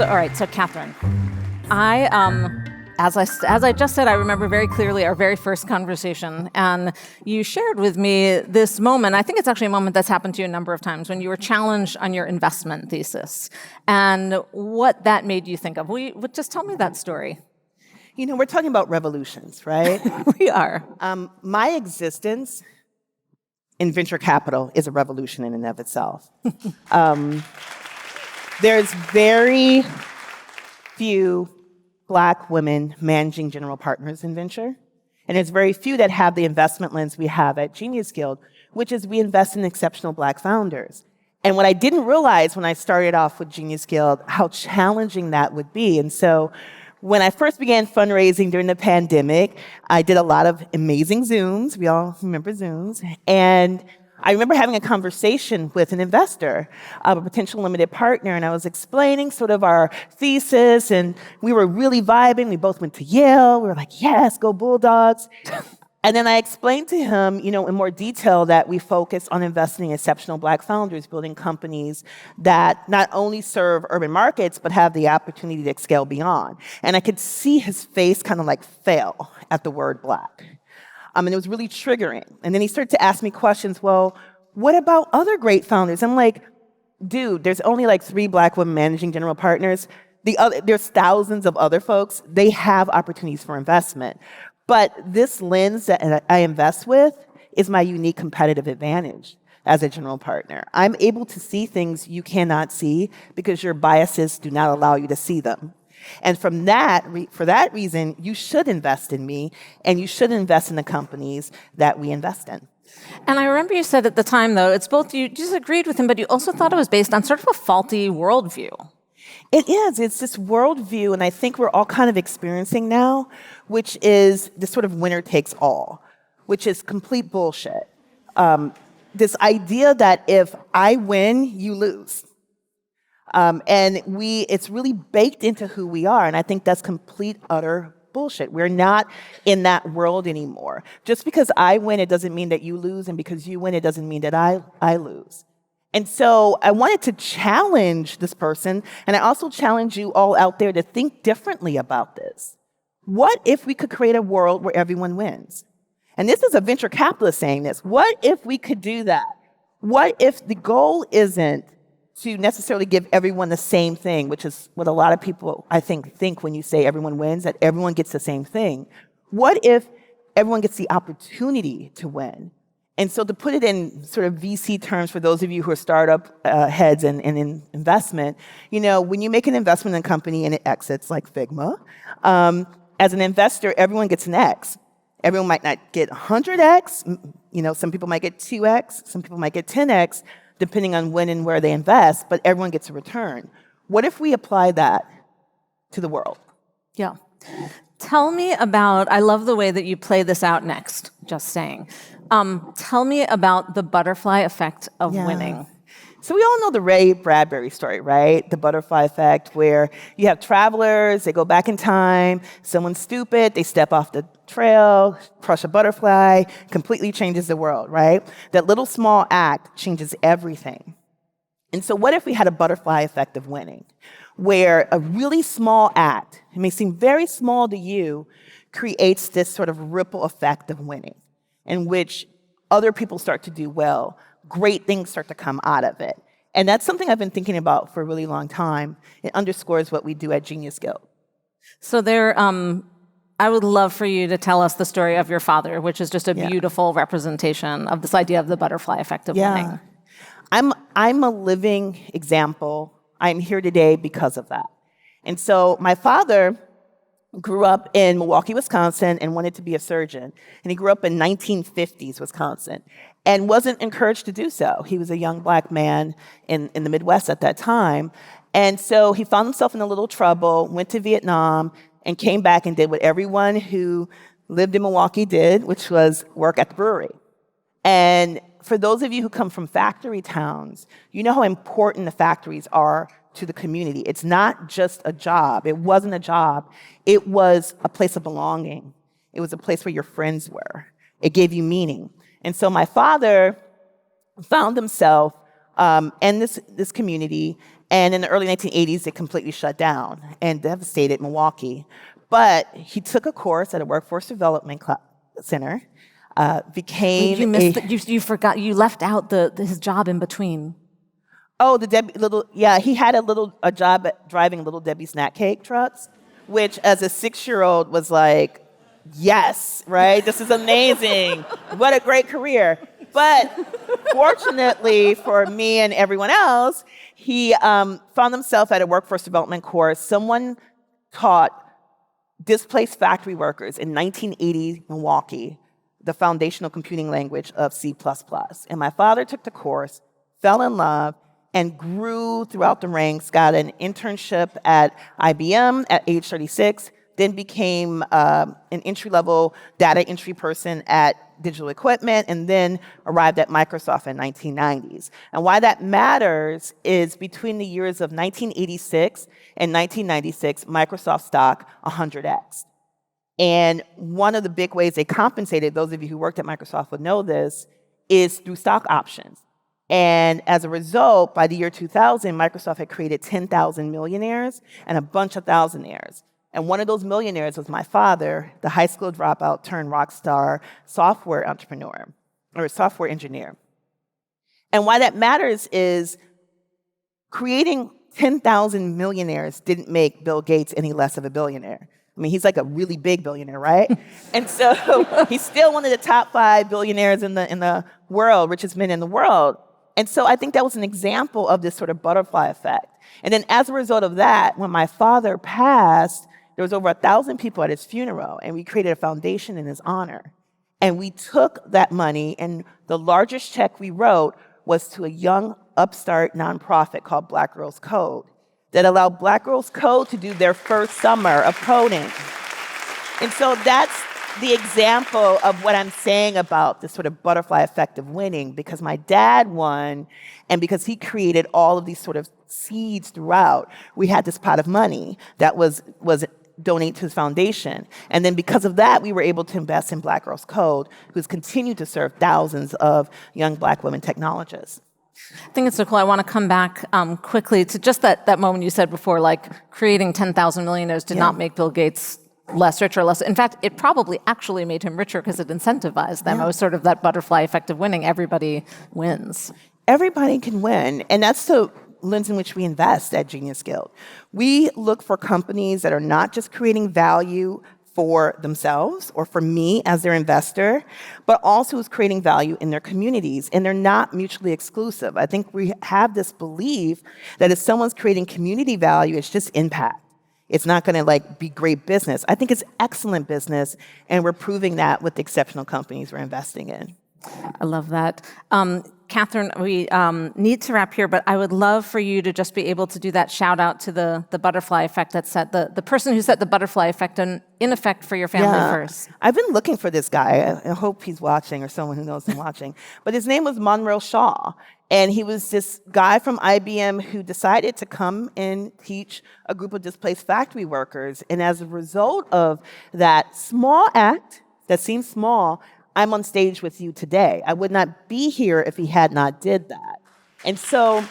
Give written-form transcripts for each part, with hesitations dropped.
All right, so Kathryn, I as I just said, I remember very clearly our very first conversation, and you shared with me this moment. I think it's actually a moment that's happened to you a number of times when you were challenged on your investment thesis, and what that made you think of. Just tell me that story. You know, we're talking about revolutions, right? We are. My existence in venture capital is a revolution in and of itself. There's very few Black women managing general partners in venture. And there's very few that have the investment lens we have at Genius Guild, which is we invest in exceptional Black founders. And what I didn't realize when I started off with Genius Guild, how challenging that would be. And so when I first began fundraising during the pandemic, I did a lot of amazing Zooms. We all remember Zooms. And I remember having a conversation with an investor, a potential limited partner, and I was explaining sort of our thesis, and we were really vibing. We both went to Yale. We were like, yes, go Bulldogs. And then I explained to him, you know, in more detail that we focus on investing in exceptional Black founders, building companies that not only serve urban markets, but have the opportunity to scale beyond. And I could see his face kind of like fail at the word Black. And it was really triggering. And then he started to ask me questions, well, what about other great founders? I'm like, dude, there's only like 3 Black women managing general partners. There's thousands of other folks. They have opportunities for investment. But this lens that I invest with is my unique competitive advantage as a general partner. I'm able to see things you cannot see because your biases do not allow you to see them. And from that, for that reason, you should invest in me, and you should invest in the companies that we invest in. And I remember you said at the time, though, it's both you disagreed with him, but you also thought it was based on sort of a faulty worldview. It is. It's this worldview, and I think we're all kind of experiencing now, which is this sort of winner takes all, which is complete bullshit. This idea that if I win, you lose. It's really baked into who we are, and I think that's complete, utter bullshit. We're not in that world anymore. Just because I win, it doesn't mean that you lose, and because you win, it doesn't mean that I lose. And so I wanted to challenge this person, and I also challenge you all out there to think differently about this. What if we could create a world where everyone wins? And this is a venture capitalist saying this. What if we could do that? What if the goal isn't to necessarily give everyone the same thing, which is what a lot of people, I think when you say everyone wins, that everyone gets the same thing. What if everyone gets the opportunity to win? And so to put it in sort of VC terms for those of you who are startup heads and in investment, you know, when you make an investment in a company and it exits like Figma, as an investor, everyone gets an X. Everyone might not get 100X. You know, some people might get 2X. Some people might get 10X, depending on when and where they invest, but everyone gets a return. What if we apply that to the world? Yeah. Tell me about, I love the way that you play this out next, just saying. Tell me about the butterfly effect of winning. So we all know the Ray Bradbury story, right? The butterfly effect, where you have travelers, they go back in time, someone's stupid, they step off the trail, crush a butterfly, completely changes the world, right? That little small act changes everything. And so what if we had a butterfly effect of winning, where a really small act, it may seem very small to you, creates this sort of ripple effect of winning, in which other people start to do well, great things start to come out of it. And that's something I've been thinking about for a really long time. It underscores what we do at Genius Guild. So I would love for you to tell us the story of your father, which is just a beautiful representation of this idea of the butterfly effect of winning. I'm a living example. I'm here today because of that. And so my father grew up in Milwaukee, Wisconsin, and wanted to be a surgeon. And he grew up in 1950s Wisconsin and wasn't encouraged to do so. He was a young Black man in the Midwest at that time. And so he found himself in a little trouble, went to Vietnam, and came back and did what everyone who lived in Milwaukee did, which was work at the brewery. And for those of you who come from factory towns, you know how important the factories are to the community. It's not just a job. It wasn't a job. It was a place of belonging. It was a place where your friends were. It gave you meaning. And so my father found himself in this community And in the early 1980s, it completely shut down and devastated Milwaukee. But he took a course at a workforce development center, became you forgot, you left out his job in between. Oh, he had a job at driving Little Debbie snack cake trucks, which as a 6-year-old was like, yes, right? This is amazing. What a great career. But fortunately for me and everyone else, he found himself at a workforce development course. Someone taught displaced factory workers in 1980 Milwaukee the foundational computing language of C++. And my father took the course, fell in love, and grew throughout the ranks, got an internship at IBM at age 36, then became an entry-level data entry person at Digital Equipment, and then arrived at Microsoft in 1990s. And why that matters is between the years of 1986 and 1996, Microsoft stock 100x. And one of the big ways they compensated, those of you who worked at Microsoft would know this, is through stock options. And as a result, by the year 2000, Microsoft had created 10,000 millionaires and a bunch of thousandaires. And one of those millionaires was my father, the high school dropout turned rock star software entrepreneur, or software engineer. And why that matters is creating 10,000 millionaires didn't make Bill Gates any less of a billionaire. I mean, he's like a really big billionaire, right? And so he's still one of the top 5 billionaires in the world, richest men in the world. And so I think that was an example of this sort of butterfly effect. And then as a result of that, when my father passed, there was over 1,000 people at his funeral, and we created a foundation in his honor. And we took that money, and the largest check we wrote was to a young upstart nonprofit called Black Girls Code that allowed Black Girls Code to do their first summer of coding. And so that's the example of what I'm saying about the sort of butterfly effect of winning, because my dad won, and because he created all of these sort of seeds throughout, we had this pot of money that was donated to his foundation. And then because of that, we were able to invest in Black Girls Code, who's continued to serve thousands of young Black women technologists. I think it's so cool. I want to come back quickly to just that moment you said before, like creating 10,000 millionaires did not make Bill Gates less rich or less. In fact, it probably actually made him richer because it incentivized them. It was sort of that butterfly effect of winning. Everybody wins. Everybody can win. And that's the lens in which we invest at Genius Guild. We look for companies that are not just creating value for themselves or for me as their investor, but also is creating value in their communities, and they're not mutually exclusive. I think we have this belief that if someone's creating community value, it's just impact. It's not going to be great business. I think it's excellent business, and we're proving that with the exceptional companies we're investing in. I love that. Kathryn, we need to wrap here, but I would love for you to just be able to do that shout out to the butterfly effect that set the person who set the butterfly effect in effect for your family first. I've been looking for this guy. I hope he's watching, or someone who knows him watching. But his name was Monroe Shaw. And he was this guy from IBM who decided to come and teach a group of displaced factory workers. And as a result of that small act that seems small, I'm on stage with you today. I would not be here if he had not did that. And so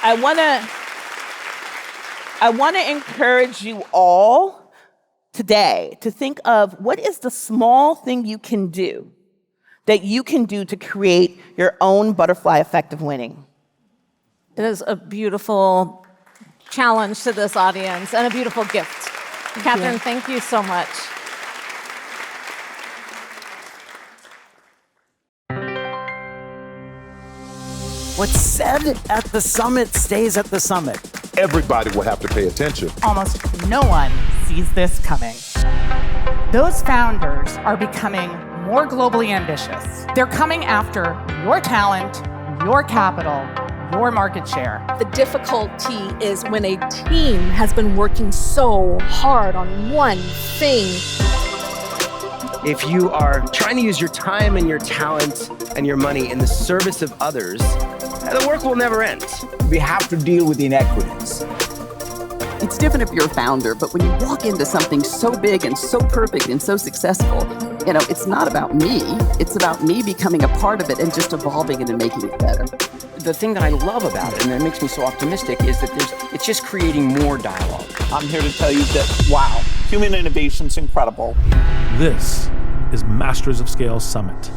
I want to encourage you all today to think of what is the small thing you can do that you can do to create your own butterfly effect of winning. It is a beautiful challenge to this audience and a beautiful gift. Kathryn, thank you so much. What's said at the summit stays at the summit. Everybody will have to pay attention. Almost no one sees this coming. Those founders are becoming more globally ambitious. They're coming after your talent, your capital, your market share. The difficulty is when a team has been working so hard on one thing. If you are trying to use your time and your talent and your money in the service of others, the work will never end. We have to deal with inequities. It's different if you're a founder, but when you walk into something so big and so perfect and so successful, it's not about me. It's about me becoming a part of it and just evolving it and making it better. The thing that I love about it and that makes me so optimistic is that it's just creating more dialogue. I'm here to tell you that, wow, human innovation's incredible. This is Masters of Scale Summit.